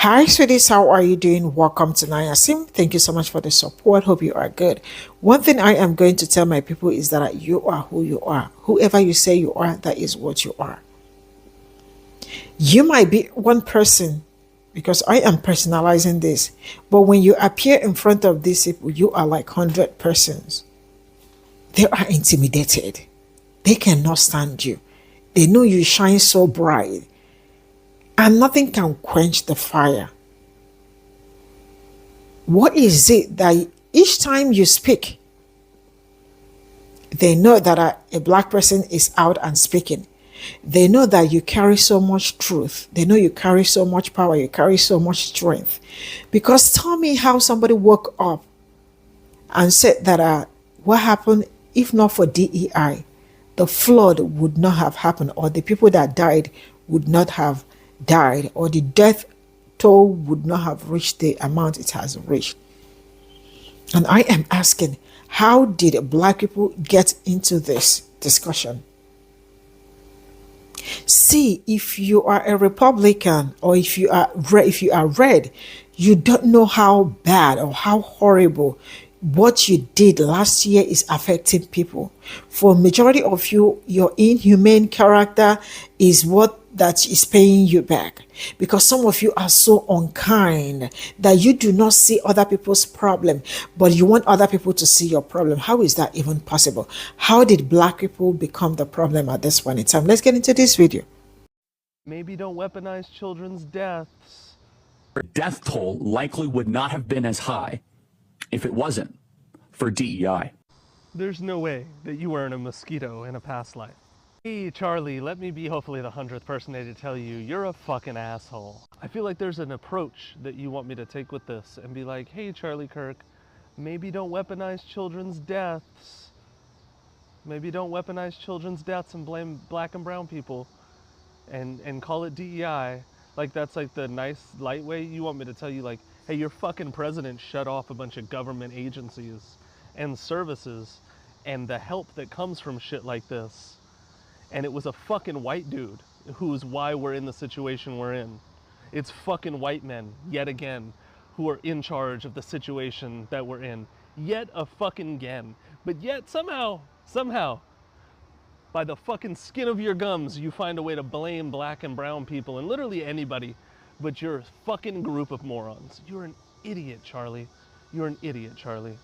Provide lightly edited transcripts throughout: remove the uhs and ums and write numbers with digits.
Hi, sweeties. How are you doing? Welcome to Nayasim. Thank you so much for the support. Hope you are good. One thing I am going to tell my people is that you are who you are. Whoever you say you are, that is what you are. You might be one person because I am personalizing this, but when you appear in front of these people, you are like 100 persons. They are intimidated. They cannot stand you. They know you shine so bright and nothing can quench the fire. What is it that each time you speak, they know that a black person is out and speaking? They know that you carry so much truth. They know you carry so much power. You carry so much strength. Because tell me how somebody woke up and said that what happened if not for DEI, the flood would not have happened, or the people that died would not have died, or the death toll would not have reached the amount it has reached. And I am asking, how did black people get into this discussion? See, if you are a Republican or if you are red, you don't know how bad or how horrible what you did last year is affecting people. For majority of you, your inhumane character is what that is paying you back, because some of you are so unkind that you do not see other people's problem, but you want other people to see your problem. How is that even possible? How did black people become the problem at this point in time? Let's get into this video. Maybe don't weaponize children's deaths. Death toll likely would not have been as high if it wasn't for DEI. There's no way that you weren't a mosquito in a past life. Hey Charlie, let me be hopefully the 100th person to tell you you're a fucking asshole. I feel like there's an approach that you want me to take with this and be like, hey Charlie Kirk, maybe don't weaponize children's deaths. Maybe don't weaponize children's deaths and blame black and brown people and call it DEI. Like that's like the nice light way you want me to tell you, like, hey, your fucking president shut off a bunch of government agencies and services and the help that comes from shit like this. And it was a fucking white dude who's why we're in the situation we're in. It's fucking white men, yet again, who are in charge of the situation that we're in. Yet a fucking again. But yet somehow, by the fucking skin of your gums, you find a way to blame black and brown people and literally anybody, but you're a fucking group of morons. You're an idiot, Charlie. You're an idiot, Charlie.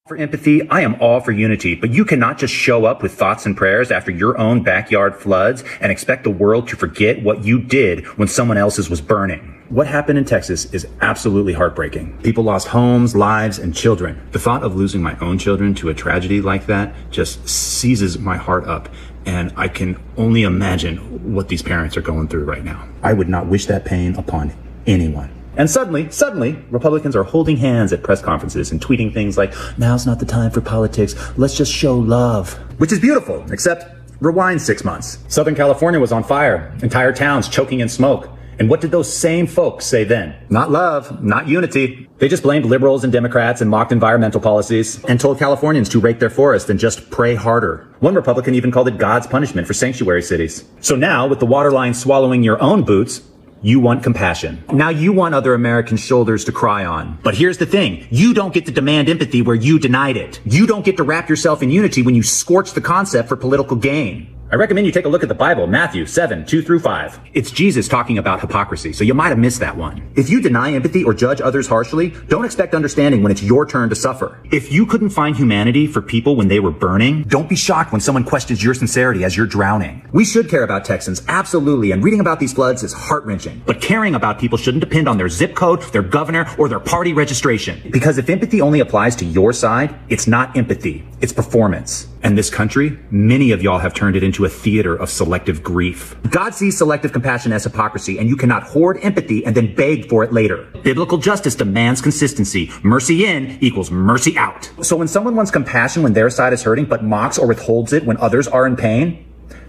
For empathy, I am all for unity, but you cannot just show up with thoughts and prayers after your own backyard floods and expect the world to forget what you did when someone else's was burning. What happened in Texas is absolutely heartbreaking. People lost homes, lives, and children. The thought of losing my own children to a tragedy like that just seizes my heart up, and I can only imagine what these parents are going through right now. I would not wish that pain upon anyone. And suddenly, Republicans are holding hands at press conferences and tweeting things like, now's not the time for politics, let's just show love. Which is beautiful, except rewind 6 months. Southern California was on fire, entire towns choking in smoke. And what did those same folks say then? Not love, not unity. They just blamed liberals and Democrats and mocked environmental policies and told Californians to rake their forest and just pray harder. One Republican even called it God's punishment for sanctuary cities. So now, with the waterline swallowing your own boots, you want compassion. Now you want other Americans' shoulders to cry on. But here's the thing. You don't get to demand empathy where you denied it. You don't get to wrap yourself in unity when you scorch the concept for political gain. I recommend you take a look at the Bible, Matthew 7:2-5. It's Jesus talking about hypocrisy, so you might have missed that one. If you deny empathy or judge others harshly, don't expect understanding when it's your turn to suffer. If you couldn't find humanity for people when they were burning, don't be shocked when someone questions your sincerity as you're drowning. We should care about Texans, absolutely, and reading about these floods is heart-wrenching. But caring about people shouldn't depend on their zip code, their governor, or their party registration. Because if empathy only applies to your side, it's not empathy, it's performance. And this country, many of y'all have turned it into a theater of selective grief. God sees selective compassion as hypocrisy, and you cannot hoard empathy and then beg for it later. Biblical justice demands consistency. Mercy in equals mercy out. So when someone wants compassion when their side is hurting, but mocks or withholds it when others are in pain,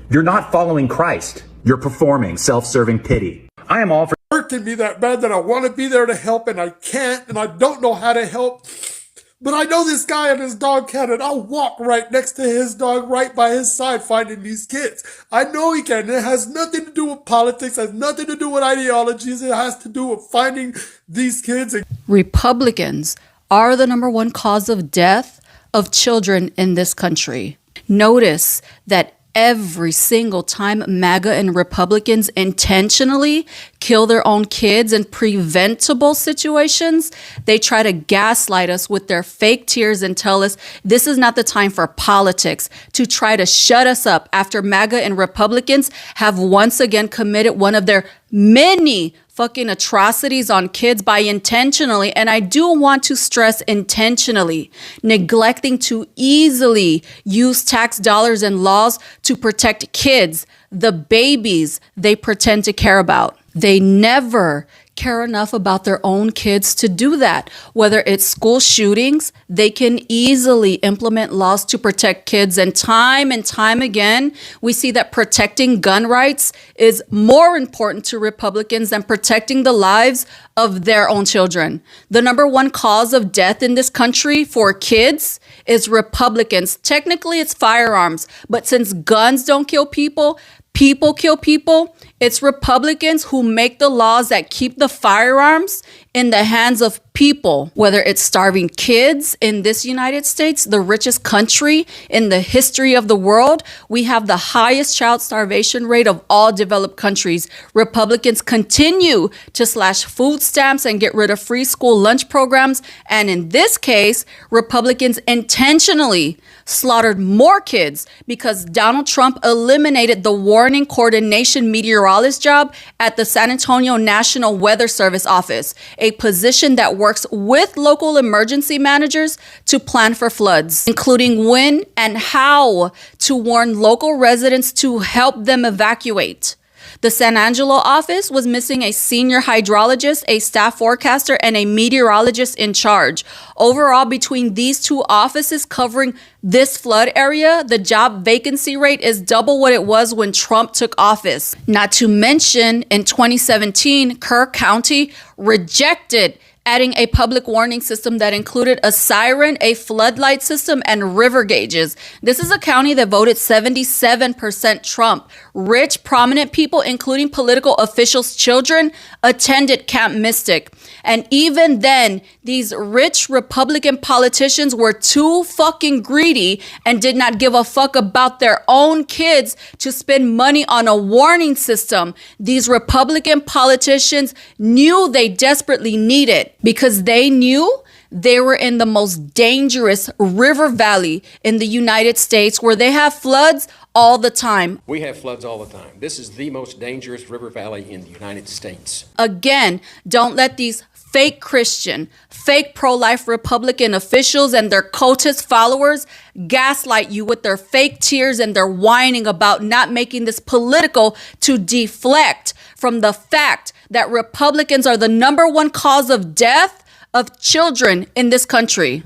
you're not following Christ. You're performing self-serving pity. I am all for hurting me that bad that I want to be there to help and I can't and I don't know how to help. But I know this guy and his dog can, and I'll walk right next to his dog, right by his side, finding these kids. I know he can. It has nothing to do with politics, has nothing to do with ideologies. It has to do with finding these kids. Republicans are the number one cause of death of children in this country. Notice that every single time MAGA and Republicans intentionally kill their own kids in preventable situations, they try to gaslight us with their fake tears and tell us this is not the time for politics, to try to shut us up after MAGA and Republicans have once again committed one of their many fucking atrocities on kids by intentionally, and I do want to stress intentionally, neglecting to easily use tax dollars and laws to protect kids, the babies they pretend to care about. They never care enough about their own kids to do that. Whether it's school shootings, they can easily implement laws to protect kids. And time again, we see that protecting gun rights is more important to Republicans than protecting the lives of their own children. The number one cause of death in this country for kids is Republicans. Technically, it's firearms, but since guns don't kill people, people kill people. It's Republicans who make the laws that keep the firearms in the hands of people, whether it's starving kids in this United States, the richest country in the history of the world. We have the highest child starvation rate of all developed countries. Republicans continue to slash food stamps and get rid of free school lunch programs. And in this case, Republicans intentionally slaughtered more kids because Donald Trump eliminated the warning coordination meteorologist job at the San Antonio National Weather Service office, a position that works with local emergency managers to plan for floods, including when and how to warn local residents to help them evacuate. The San Angelo office was missing a senior hydrologist, a staff forecaster, and a meteorologist in charge. Overall, between these two offices covering this flood area, the job vacancy rate is double what it was when Trump took office. Not to mention, in 2017, Kerr County rejected adding a public warning system that included a siren, a floodlight system, and river gauges. This is a county that voted 77% Trump. Rich, prominent people, including political officials' children, attended Camp Mystic. And even then, these rich Republican politicians were too fucking greedy and did not give a fuck about their own kids to spend money on a warning system. These Republican politicians knew they desperately needed because they knew they were in the most dangerous river valley in the United States where they have floods all the time. We have floods all the time. This is the most dangerous river valley in the United States. Again, don't let these fake Christian, fake pro-life Republican officials and their cultist followers gaslight you with their fake tears and their whining about not making this political to deflect from the fact that Republicans are the number one cause of death of children in this country.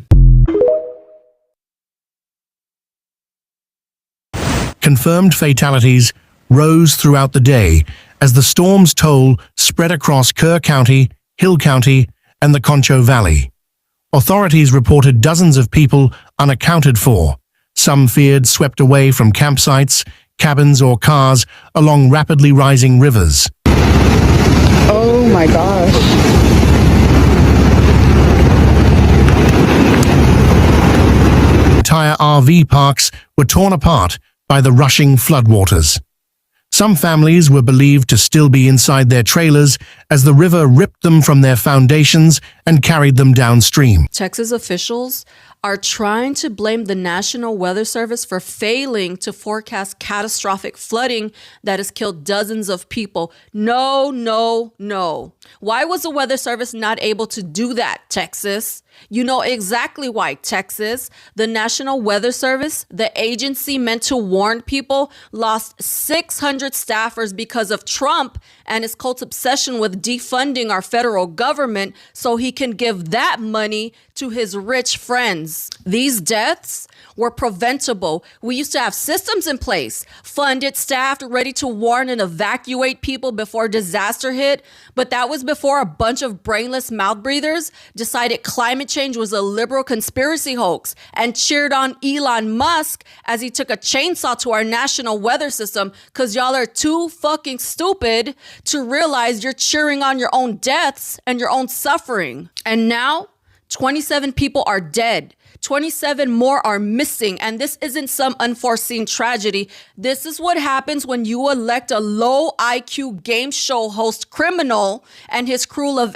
Confirmed fatalities rose throughout the day as the storm's toll spread across Kerr County, Hill County, and the Concho Valley. Authorities reported dozens of people unaccounted for, some feared swept away from campsites, cabins, or cars along rapidly rising rivers. Oh my gosh. Entire RV parks were torn apart by the rushing floodwaters. Some families were believed to still be inside their trailers as the river ripped them from their foundations and carried them downstream. Texas officials are trying to blame the National Weather Service for failing to forecast catastrophic flooding that has killed dozens of people. No, no, no. Why was the Weather Service not able to do that, Texas? You know exactly why, Texas. The National Weather Service, the agency meant to warn people, lost 600 staffers because of Trump and his cult's obsession with defunding our federal government so he can give that money to his rich friends. These deaths were preventable. We used to have systems in place, funded, staffed, ready to warn and evacuate people before disaster hit. But that was before a bunch of brainless mouth breathers decided climate change was a liberal conspiracy hoax and cheered on Elon Musk as he took a chainsaw to our national weather system because y'all are too fucking stupid to realize you're cheering on your own deaths and your own suffering. And now 27 people are dead. 27 more are missing, and this isn't some unforeseen tragedy. This is what happens when you elect a low IQ game show host criminal and his crew of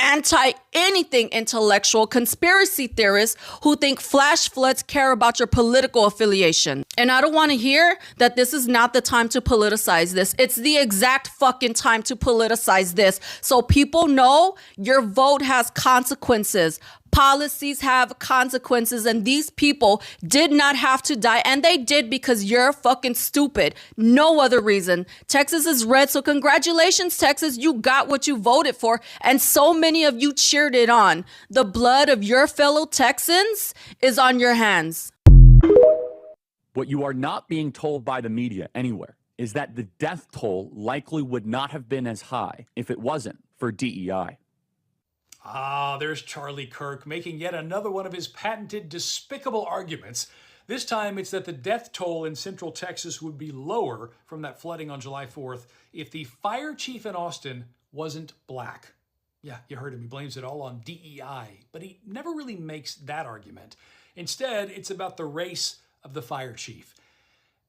anti-anything intellectual conspiracy theorists who think flash floods care about your political affiliation. And I don't want to hear that this is not the time to politicize this. It's the exact fucking time to politicize this. So people know your vote has consequences. Policies have consequences, and these people did not have to die, and they did because you're fucking stupid. No other reason. Texas is red, so congratulations, Texas. You got what you voted for, and so many of you cheered it on. The blood of your fellow Texans is on your hands. What you are not being told by the media anywhere is that the death toll likely would not have been as high if it wasn't for DEI. Ah, there's Charlie Kirk making yet another one of his patented despicable arguments. This time it's that the death toll in Central Texas would be lower from that flooding on July 4th if the fire chief in Austin wasn't black. Yeah, you heard him. He blames it all on DEI, but he never really makes that argument. Instead, it's about the race of the fire chief.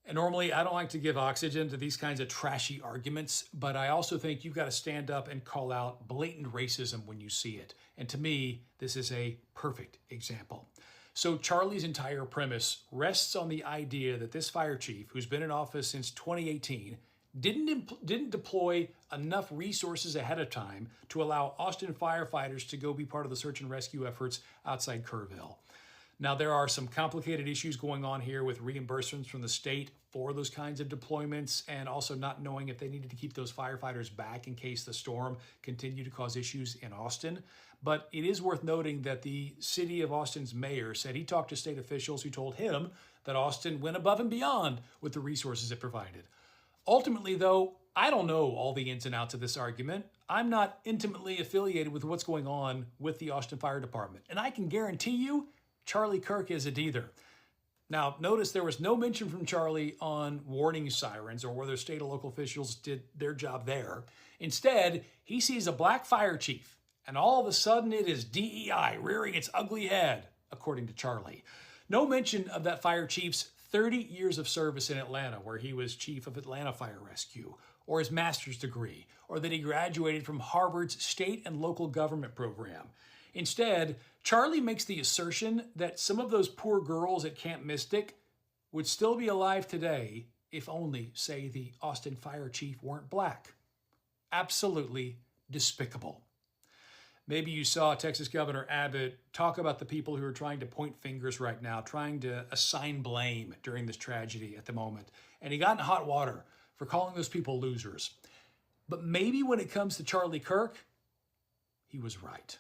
And normally, I don't like to give oxygen to these kinds of trashy arguments, but I also think you've got to stand up and call out blatant racism when you see it. And to me, this is a perfect example. So Charlie's entire premise rests on the idea that this fire chief, who's been in office since 2018, didn't deploy enough resources ahead of time to allow Austin firefighters to go be part of the search and rescue efforts outside Kerrville. Now, there are some complicated issues going on here with reimbursements from the state for those kinds of deployments, and also not knowing if they needed to keep those firefighters back in case the storm continued to cause issues in Austin. But it is worth noting that the city of Austin's mayor said he talked to state officials who told him that Austin went above and beyond with the resources it provided. Ultimately, though, I don't know all the ins and outs of this argument. I'm not intimately affiliated with what's going on with the Austin Fire Department, and I can guarantee you Charlie Kirk isn't either. Now, notice there was no mention from Charlie on warning sirens or whether state or local officials did their job there. Instead, he sees a black fire chief, and all of a sudden it is DEI rearing its ugly head, according to Charlie. No mention of that fire chief's 30 years of service in Atlanta, where he was chief of Atlanta Fire Rescue, or his master's degree, or that he graduated from Harvard's state and local government program. Instead, Charlie makes the assertion that some of those poor girls at Camp Mystic would still be alive today if only, say, the Austin fire chief weren't black. Absolutely despicable. Maybe you saw Texas Governor Abbott talk about the people who are trying to point fingers right now, trying to assign blame during this tragedy at the moment. And he got in hot water for calling those people losers. But maybe when it comes to Charlie Kirk, he was right.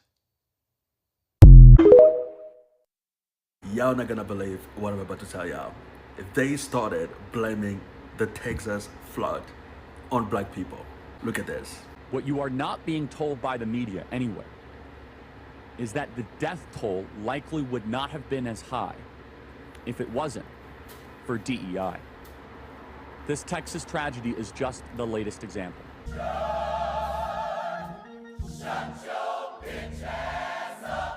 Y'all not gonna believe what I'm about to tell y'all. If they started blaming the Texas flood on black people, look at this. What you are not being told by the media anywhere is that the death toll likely would not have been as high if it wasn't for DEI. This Texas tragedy is just the latest example.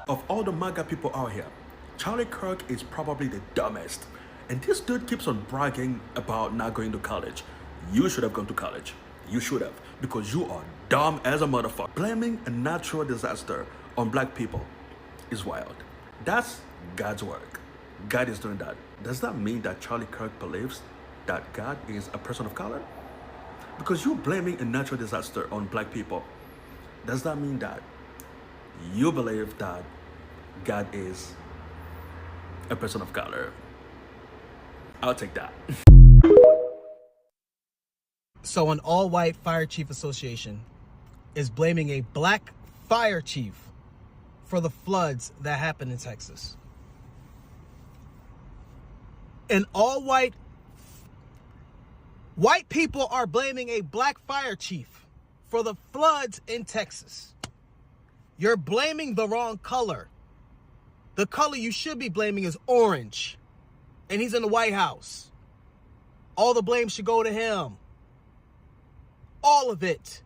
Of all the MAGA people out here, Charlie Kirk is probably the dumbest. And this dude keeps on bragging about not going to college. You should have gone to college. You should have, because you are dumb as a motherfucker. Blaming a natural disaster on black people is wild. That's God's work. God is doing that. Does that mean that Charlie Kirk believes that God is a person of color? Because you're blaming a natural disaster on black people, does that mean that you believe that God is a person of color? I'll take that. So an all-white fire chief association is blaming a black fire chief for the floods that happened in Texas. And all white people are blaming a black fire chief for the floods in Texas. You're blaming the wrong color. The color you should be blaming is orange. And he's in the White House. All the blame should go to him. All of it.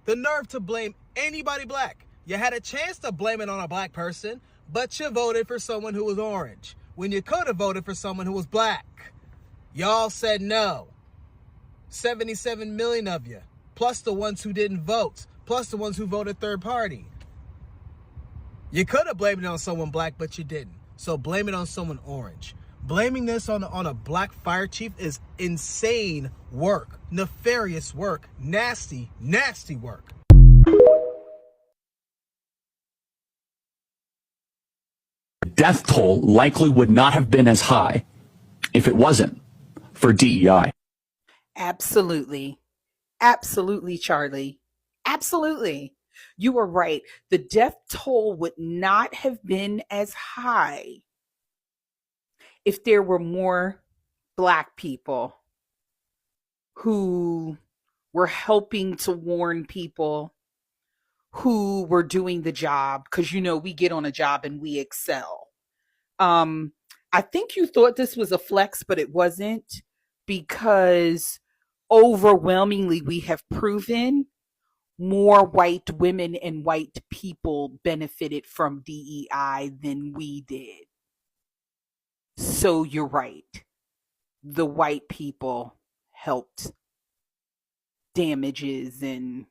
The nerve to blame anybody black. You had a chance to blame it on a black person, but you voted for someone who was orange when you could have voted for someone who was black. Y'all said no. 77 million of you, plus the ones who didn't vote, plus the ones who voted third party. You could have blamed it on someone black, but you didn't. So blame it on someone orange. Blaming this on a black fire chief is insane work, nefarious work, nasty, nasty work. Death toll likely would not have been as high if it wasn't for DEI. Absolutely. Absolutely, Charlie. Absolutely. You were right. The death toll would not have been as high if there were more Black people who were helping to warn people, who were doing the job, because, you know, we get on a job and we excel. I think you thought this was a flex, but it wasn't, because overwhelmingly we have proven more white women and white people benefited from DEI than we did. So you're right. The white people helped damages and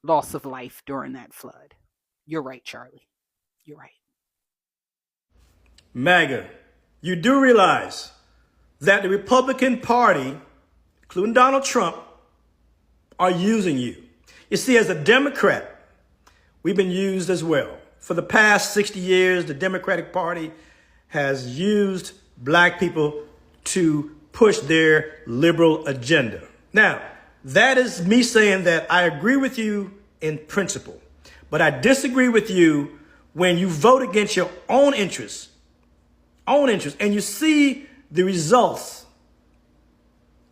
loss of life during that flood. You're right, Charlie. You're right. MAGA, you do realize that the Republican Party, including Donald Trump, are using you. You see, as a Democrat, we've been used as well. For the past 60 years, the Democratic Party has used Black people to push their liberal agenda. Now, that is me saying that I agree with you in principle, but I disagree with you when you vote against your own interests, and you see the results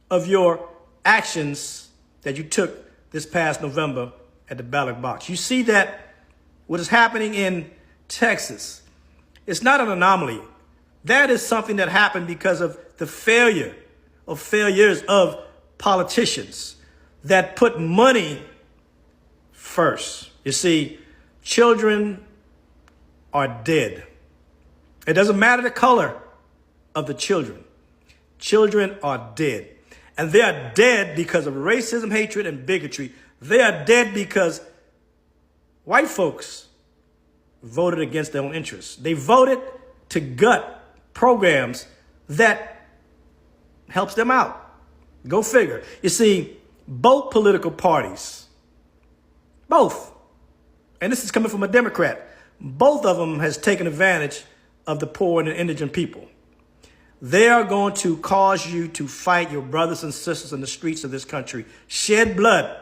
of your actions that you took this past November at the ballot box. You see that what is happening in Texas, it's not an anomaly. That is something that happened because of the failures of politicians that put money first. You see, children are dead. It doesn't matter the color of the children. Children are dead. And they are dead because of racism, hatred, and bigotry. They are dead because white folks voted against their own interests. They voted to gut programs that helps them out. Go figure. You see, both political parties, both, and this is coming from a Democrat, both of them has taken advantage of the poor and the indigent people. They are going to cause you to fight your brothers and sisters in the streets of this country, shed blood.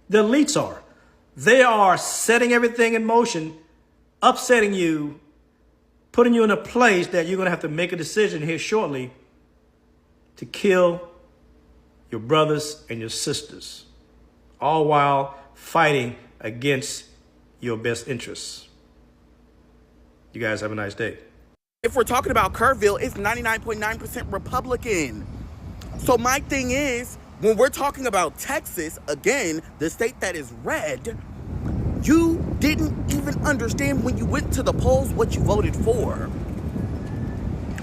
The elites are. They are setting everything in motion, upsetting you, putting you in a place that you're going to have to make a decision here shortly to kill your brothers and your sisters, all while fighting against your best interests. You guys have a nice day. If we're talking about Kerrville, it's 99.9% Republican. So my thing is, when we're talking about Texas, again, the state that is red, you didn't even understand when you went to the polls what you voted for.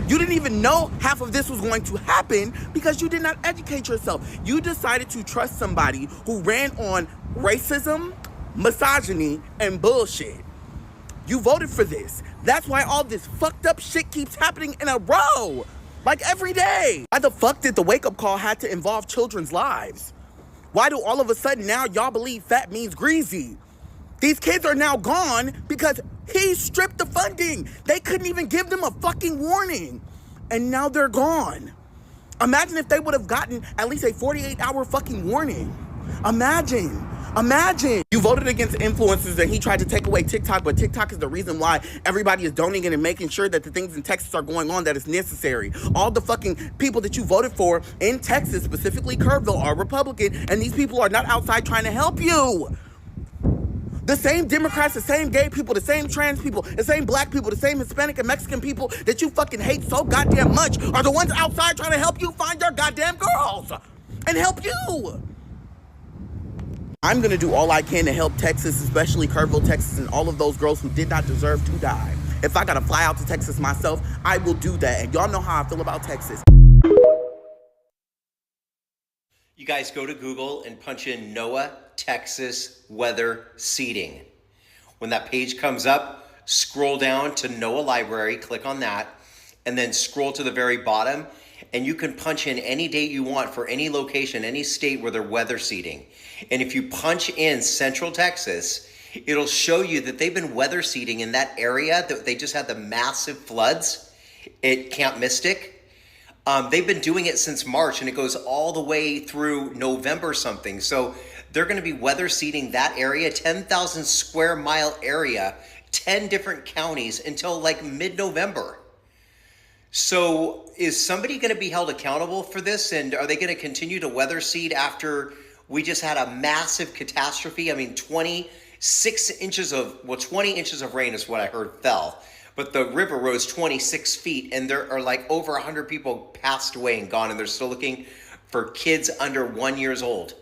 You didn't even know half of this was going to happen because you did not educate yourself. You decided to trust somebody who ran on racism, misogyny, and bullshit. You voted for this. That's why all this fucked up shit keeps happening in a row. Like every day. Why the fuck did the wake-up call have to involve children's lives? Why do all of a sudden now y'all believe fat means greasy? These kids are now gone because he stripped the funding. They couldn't even give them a fucking warning. And now they're gone. Imagine if they would have gotten at least a 48-hour fucking warning. Imagine. You voted against influencers and he tried to take away TikTok, but TikTok is the reason why everybody is donating and making sure that the things in Texas are going on that is necessary. All the fucking people that you voted for in Texas, specifically Kerrville, are Republican, and these people are not outside trying to help you. The same Democrats, the same gay people, the same trans people, the same black people, the same Hispanic and Mexican people that you fucking hate so goddamn much are the ones outside trying to help you find your goddamn girls and help you. I'm gonna do all I can to help Texas, especially Kerrville, Texas, and all of those girls who did not deserve to die. If I gotta fly out to Texas myself, I will do that. And y'all know how I feel about Texas. You guys go to Google and punch in NOAA, Texas weather seeding. When that page comes up, scroll down to NOAA library, click on that, and then scroll to the very bottom, and you can punch in any date you want for any location, any state where they're weather seeding. And if you punch in Central Texas, it'll show you that they've been weather seeding in that area, that they just had the massive floods at Camp Mystic. They've been doing it since March, and it goes all the way through November something. So they're going to be weather seeding that area, 10,000 square mile area, 10 different counties until like mid-November. So is somebody going to be held accountable for this? And are they going to continue to weather seed after we just had a massive catastrophe? I mean, 20 inches of rain is what I heard fell. But the river rose 26 feet, and there are like over 100 people passed away and gone, and they're still looking for kids under 1 year old.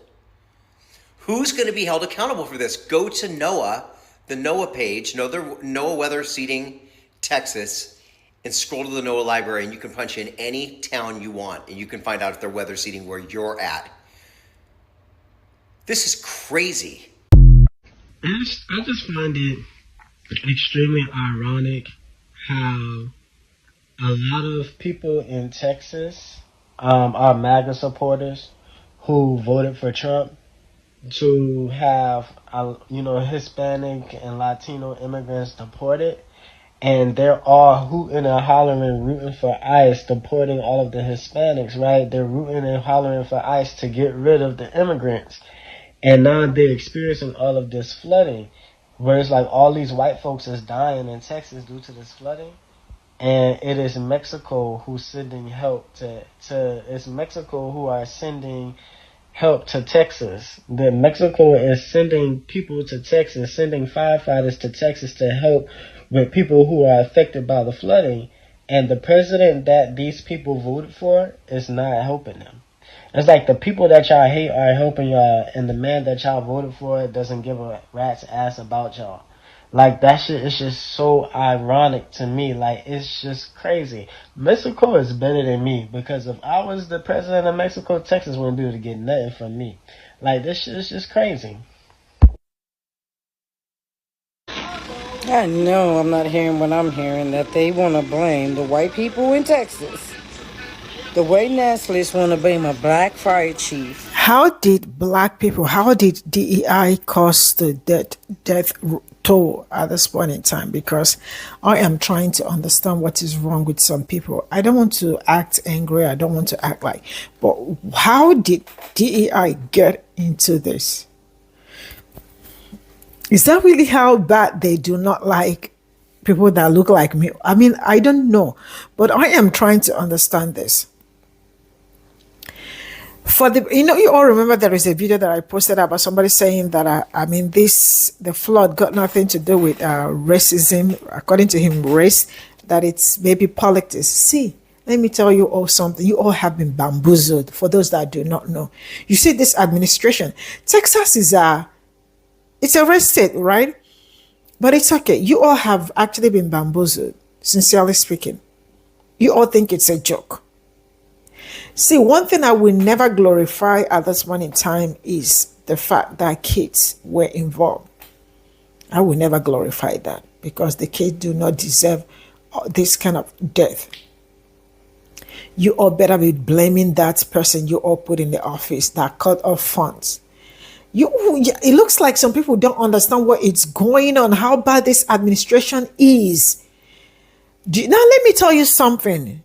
Who's going to be held accountable for this? Go to NOAA, the NOAA page, NOAA Weather Seeding Texas, and scroll to the NOAA library, and you can punch in any town you want, and you can find out if they're weather seeding where you're at. This is crazy. I just find it extremely ironic how a lot of people in Texas are MAGA supporters who voted for Trump to have Hispanic and Latino immigrants deported, and they're all hooting and hollering, rooting for ICE, deporting all of the Hispanics, right? They're rooting and hollering for ICE to get rid of the immigrants, and now they're experiencing all of this flooding. Where it's like all these white folks is dying in Texas due to this flooding, and it is Mexico who's sending help it's Mexico who are sending help to Texas. That Mexico is sending people to Texas, sending firefighters to Texas to help with people who are affected by the flooding, and the president that these people voted for is not helping them. It's like the people that y'all hate are helping y'all, and the man that y'all voted for doesn't give a rat's ass about y'all. Like, that shit is just so ironic to me. Like, it's just crazy. Mexico is better than me, because if I was the president of Mexico, Texas wouldn't be able to get nothing from me. Like, this shit is just crazy. I know I'm not hearing what I'm hearing, that they want to blame the white people in Texas. The way nationalists want to blame a black fire chief. How did DEI cause the death toll at this point in time? Because I am trying to understand what is wrong with some people. I don't want to act angry. I don't want to act like, but how did DEI get into this? Is that really how bad they do not like people that look like me? I mean, I don't know, but I am trying to understand this. You all remember there is a video that I posted about somebody saying that, the flood got nothing to do with racism, according to him, race, that it's maybe politics. See, let me tell you all something. You all have been bamboozled, for those that do not know. You see, this administration, Texas it's a red state, right? But it's okay. You all have actually been bamboozled, sincerely speaking. You all think it's a joke. See, one thing I will never glorify at this point in time is the fact that kids were involved. I will never glorify that, because the kids do not deserve this kind of death. You all better be blaming that person you all put in the office that cut off funds. It looks like some people don't understand what is going on, how bad this administration is. Now, let me tell you something.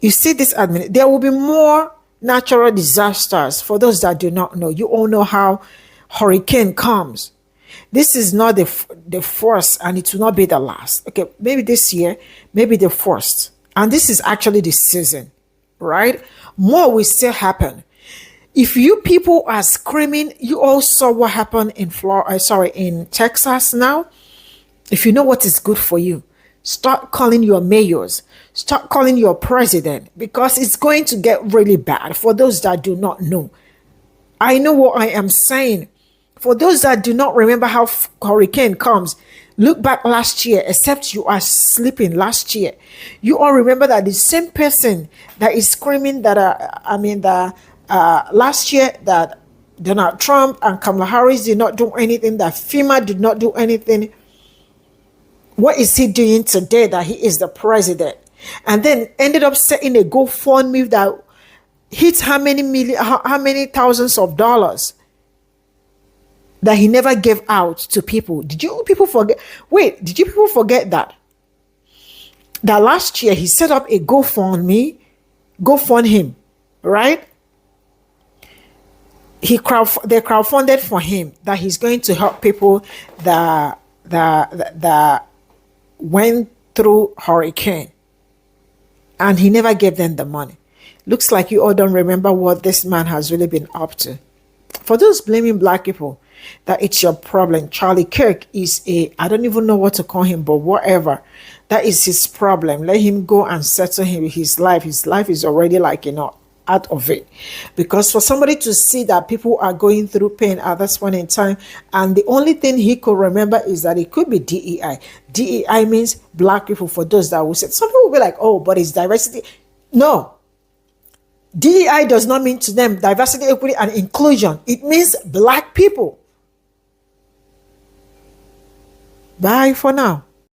You see this there will be more natural disasters. For those that do not know, you all know how hurricane comes. This is not the first, and it will not be the last. Okay, maybe this year, maybe the first. And this is actually the season, right? More will still happen. If you people are screaming, you all saw what happened in in Texas now. If you know what is good for you, start calling your mayors, start calling your president, because it's going to get really bad. For those that do not know, I know what I am saying. For those that do not remember how hurricane comes, look back last year, except you are sleeping last year. You all remember that the same person that is screaming that, last year that Donald Trump and Kamala Harris did not do anything, that FEMA did not do anything. What is he doing today that he is the president? And then ended up setting a GoFundMe that hits how many thousands of dollars that he never gave out to people. Did you people forget? Wait, did you people forget that? That last year he set up a GoFundMe, him, right? They crowdfunded for him that he's going to help people that went through hurricane, and he never gave them the money. Looks like you all don't remember what this man has really been up to. For those blaming black people that it's your problem, Charlie Kirk is I don't even know what to call him, but whatever, that is his problem. Let him go and settle his life. His life is already out of it. Because for somebody to see that people are going through pain at this point in time, and the only thing he could remember is that it could be DEI. DEI means black people. For those that will say, some people will be like, oh, but it's diversity. No. DEI does not mean to them diversity, equity, and inclusion. It means black people. Bye for now.